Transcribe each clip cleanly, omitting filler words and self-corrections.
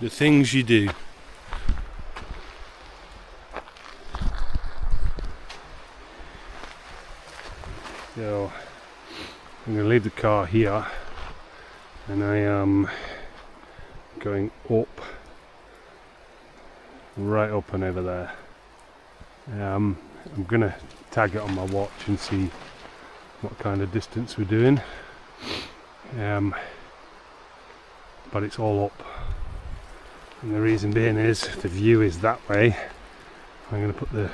The things you do. So I'm going to leave the car here and I am going up, right up and over there. I'm going to tag it on my watch and see what kind of distance we're doing, but it's all up, and the reason being is the view is that way. I'm going to put the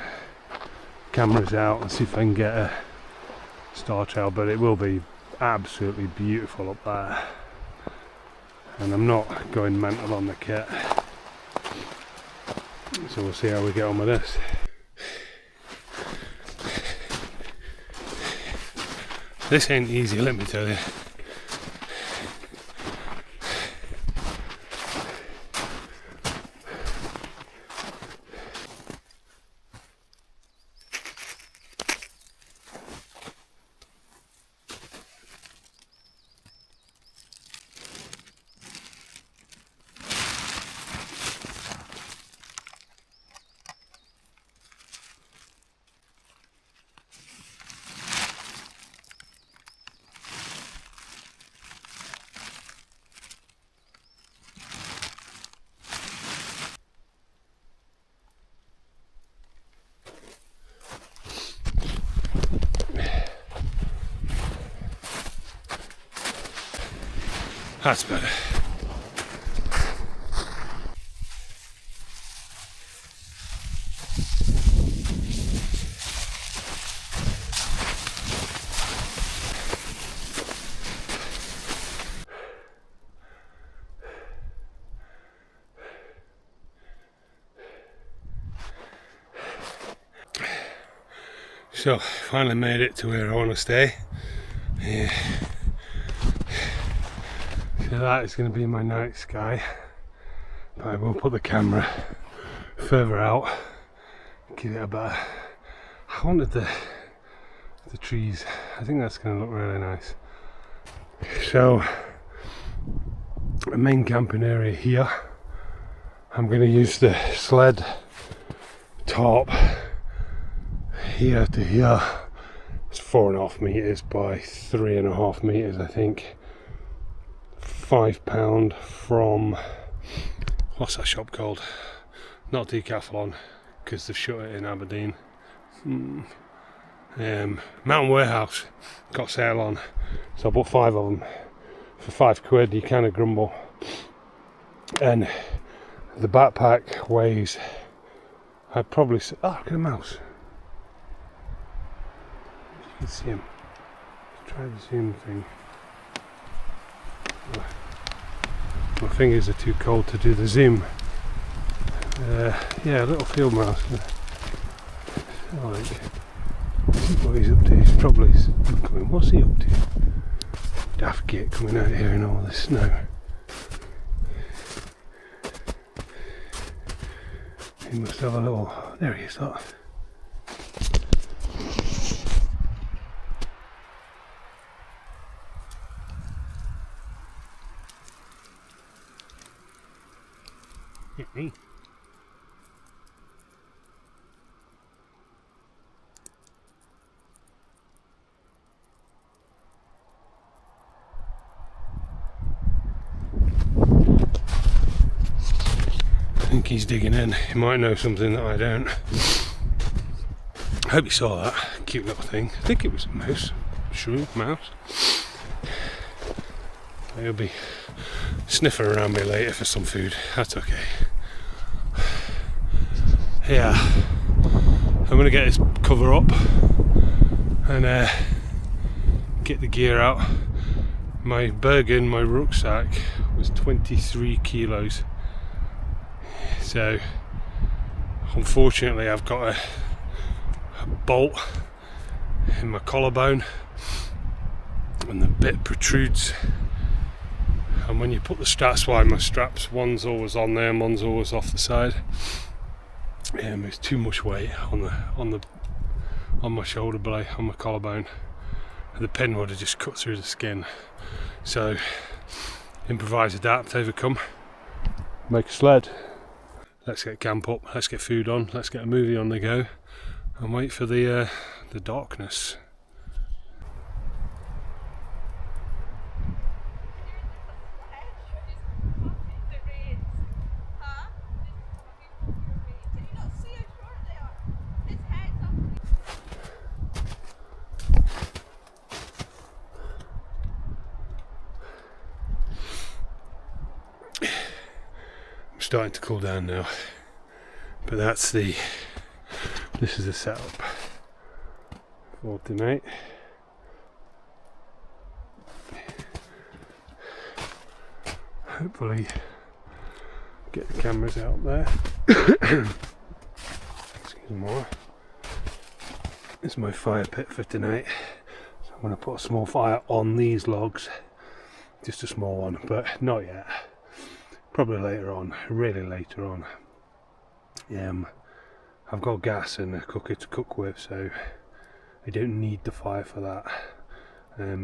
cameras out and see if I can get a star trail, but it will be absolutely beautiful up there, and I'm not going mental on the kit, so we'll see how we get on with this. This ain't easy, let me tell you. That's better. So, finally made it to where I want to stay. Yeah. So that is going to be my night sky, but I will put the camera further out, give it a better. I wanted the trees. I think that's going to look really nice. So the main camping area here, I'm going to use the sled top here to here. It's 4.5 meters by 3.5 meters, I think. £5 from, what's that shop called? Not Decathlon, because they've shut it in Aberdeen. Mountain Warehouse got sale on, so I bought 5 of them for £5. You kind of grumble, and the backpack weighs, I'd probably say, oh, look at a mouse. You can see him. Let's try the zoom thing. My fingers are too cold to do the zoom. Yeah, a little field mouse. Like, see what he's up to. He's probably going, what's he up to? Daft git coming out here in all this snow. He must have a little. There he is. Look. Hit me. I think he's digging in. He might know something that I don't. I hope you saw that cute little thing. I think it was a mouse. Shrew, mouse. He'll be sniffing around me later for some food. That's okay. Yeah, I'm gonna get this cover up and get the gear out. My Bergen, my rucksack, was 23 kilos. So unfortunately I've got a bolt in my collarbone and the bit protrudes, and when you put the straps, why my straps, one's always on there and one's always off the side. It's too much weight on my shoulder blade, on my collarbone. The pin would have just cut through the skin. So improvise, adapt, overcome. make a sled. Let's get camp up, let's get food on, let's get a movie on the go and wait for the darkness. Starting to cool down now, but this is the setup for tonight. Hopefully get the cameras out there. Excuse me. This is my fire pit for tonight, so I'm going to put a small fire on these logs, just a small one, but not yet. Probably later on, really later on. I've got gas and a cooker to cook with, so I don't need the fire for that.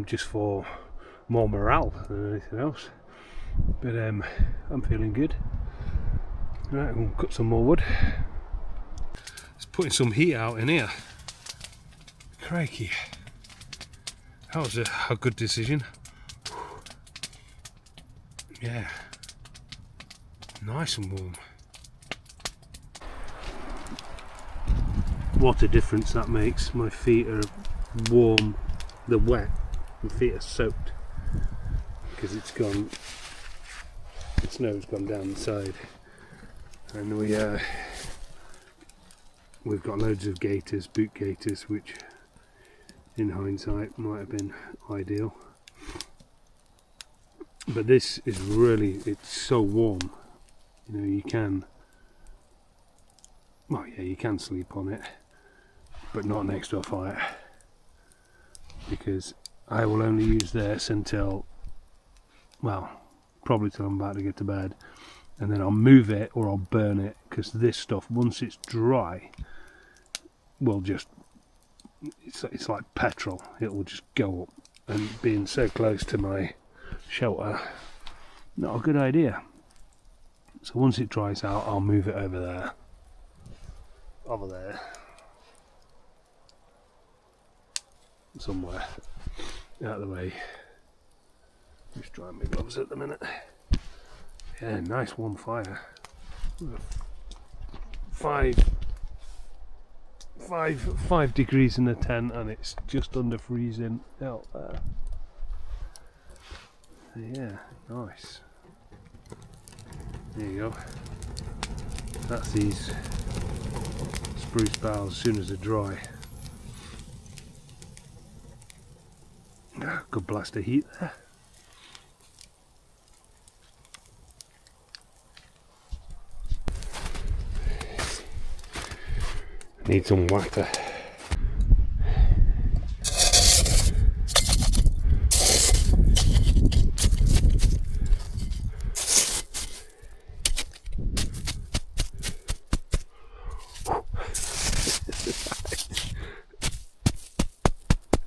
Just for more morale than anything else. But I'm feeling good. Right, I'm gonna cut some more wood. It's putting some heat out in here. Crikey. That was a good decision. Yeah. Nice and warm. What a difference that makes. My feet are warm, they're wet, my feet are soaked because the snow's gone down the side, and we've got loads of gaiters, boot gaiters, which in hindsight might have been ideal, but this is really, it's so warm. You know, you can sleep on it, but not next to a fire, because I will only use this until, well, probably till I'm about to get to bed, and then I'll move it or I'll burn it, because this stuff, once it's dry, will just, it's like petrol, it will just go up, and being so close to my shelter, not a good idea. So once it dries out, I'll move it over there, somewhere, out of the way. Just drying my gloves at the minute. Yeah, nice warm fire. 5 degrees in the tent, and it's just under freezing out there. Yeah, nice. There you go. That's these spruce boughs as soon as they're dry. Good blast of heat there. Need some water.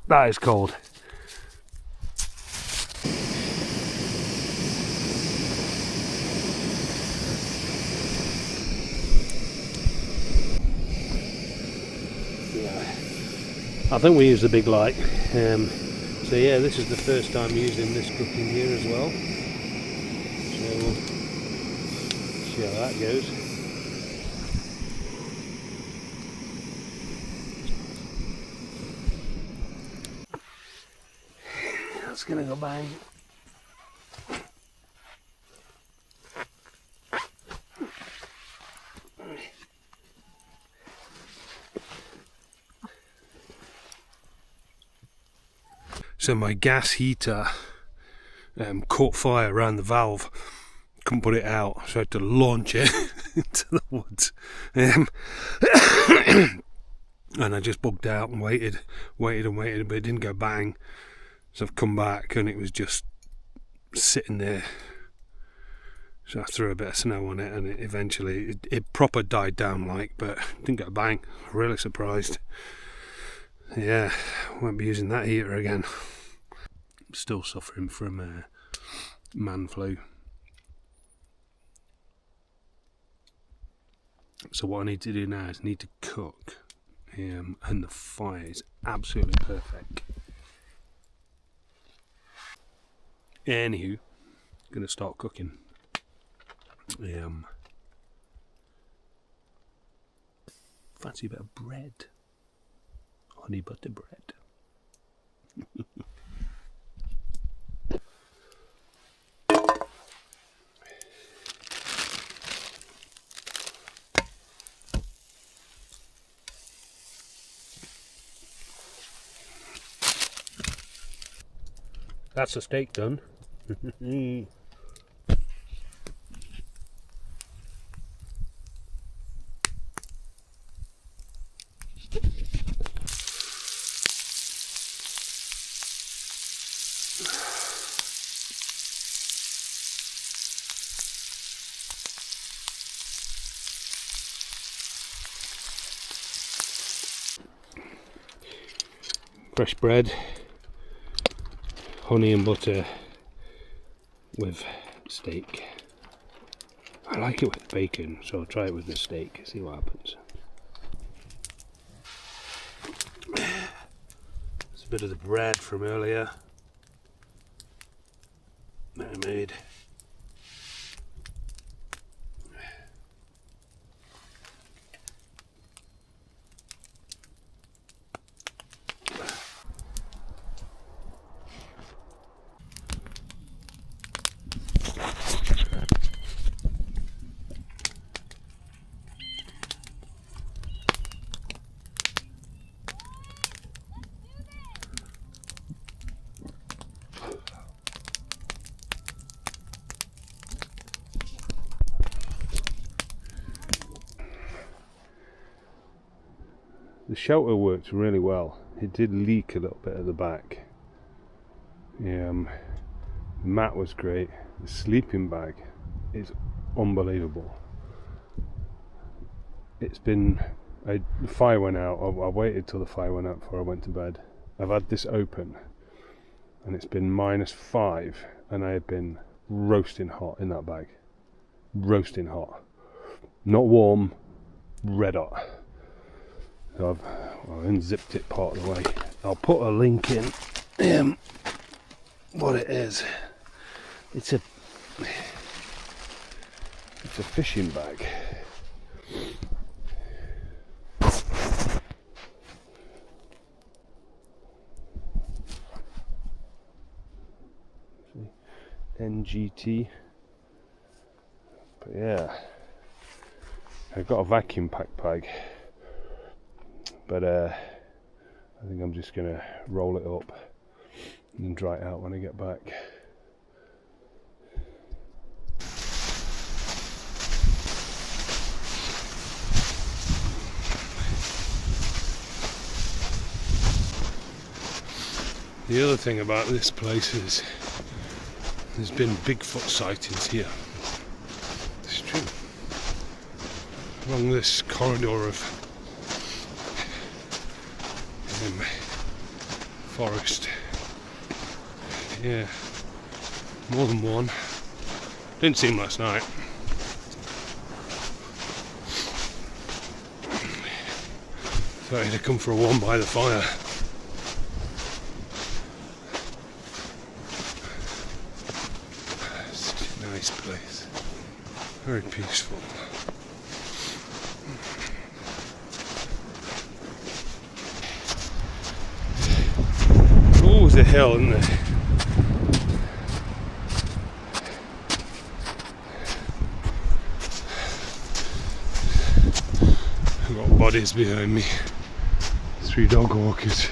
That is cold. I think we use the big light. So yeah, this is the first time using this cooking gear as well. So we'll see how that goes. That's gonna go bang. So my gas heater caught fire around the valve, couldn't put it out, so I had to launch it into the woods. And I just bugged out and waited, but it didn't go bang. So I've come back and it was just sitting there. So I threw a bit of snow on it, and it eventually it proper died down, but it didn't go bang. Really surprised. Yeah, won't be using that heater again. Still suffering from man flu. So what I need to do now is need to cook, and the fire is absolutely perfect. Anywho, gonna start cooking. Fancy a bit of bread, honey butter bread. That's the steak done. Fresh bread, honey and butter with steak. I like it with bacon, so I'll try it with the steak, see what happens. It's a bit of the bread from earlier that I made. The shelter worked really well. It did leak a little bit at the back. The mat was great. The sleeping bag is unbelievable. It's been... the fire went out. I waited till the fire went out before I went to bed. I've had this open and it's been -5 and I have been roasting hot in that bag. Roasting hot. Not warm, red hot. So I've unzipped it part of the way. I'll put a link in what it is. It's a fishing bag. See? NGT. But yeah, I've got a vacuum pack bag. But I think I'm just going to roll it up and then dry it out when I get back. The other thing about this place is there's been Bigfoot sightings here. It's true. Along this corridor of forest. Yeah, more than one. Didn't see him last night. Thought he'd have come for a one by the fire. Such a nice place. Very peaceful. There's a hill, isn't there? I've got bodies behind me. 3 dog walkers.